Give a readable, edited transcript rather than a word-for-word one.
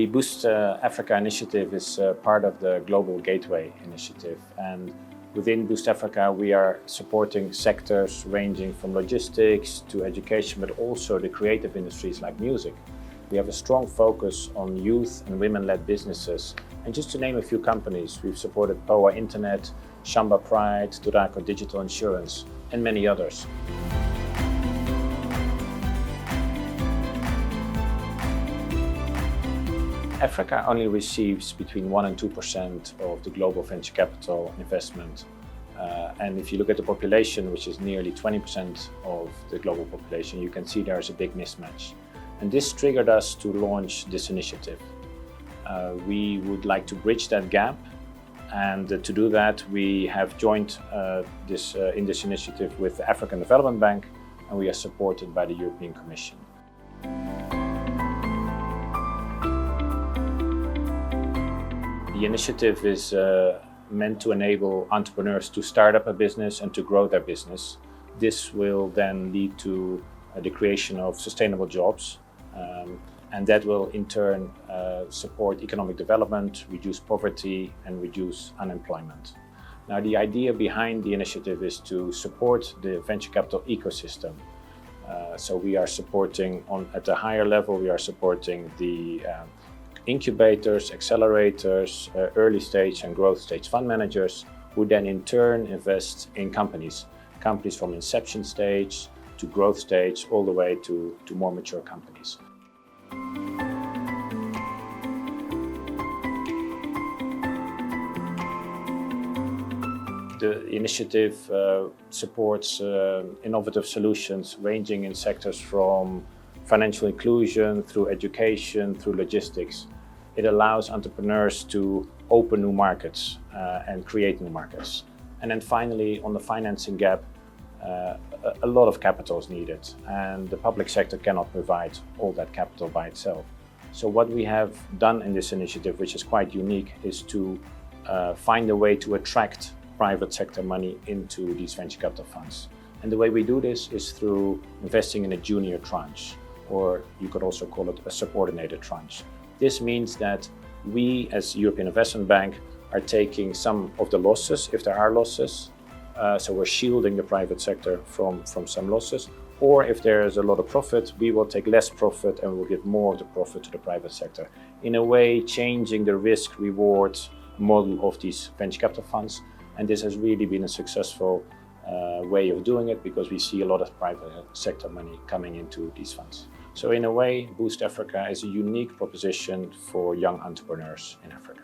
The Boost Africa initiative is part of the Global Gateway initiative, and within Boost Africa we are supporting sectors ranging from logistics to education, but also the creative industries like music. We have a strong focus on youth and women-led businesses, and just to name a few companies, we've supported POA Internet, Shamba Pride, Duraco Digital Insurance, and many others. Africa only receives between 1 and 2% of the global venture capital investment. And if you look at the population, which is nearly 20% of the global population, you can see there's a big mismatch. And this triggered us to launch this initiative. We would like to bridge that gap. And to do that, we have joined in this initiative with the African Development Bank, and we are supported by the European Commission. The initiative is meant to enable entrepreneurs to start up a business and to grow their business. This will then lead to the creation of sustainable jobs, and that will in turn support economic development, reduce poverty, and reduce unemployment. Now, the idea behind the initiative is to support the venture capital ecosystem. So we are supporting at a higher level, we are supporting the incubators, accelerators, early stage and growth stage fund managers, who then in turn invest in companies from inception stage to growth stage, all the way to more mature companies. The initiative supports innovative solutions ranging in sectors from financial inclusion, through education, through logistics. It allows entrepreneurs to open new markets and create new markets. And then finally, on the financing gap, a lot of capital is needed, and the public sector cannot provide all that capital by itself. So what we have done in this initiative, which is quite unique, is to find a way to attract private sector money into these venture capital funds. And the way we do this is through investing in a junior tranche, or you could also call it a subordinated tranche. This means that we, as European Investment Bank, are taking some of the losses, if there are losses. So we're shielding the private sector from some losses. Or if there is a lot of profit, we will take less profit and we'll give more of the profit to the private sector. In a way, changing the risk-reward model of these venture capital funds. And this has really been a successful way of doing it, because we see a lot of private sector money coming into these funds. So in a way, Boost Africa is a unique proposition for young entrepreneurs in Africa.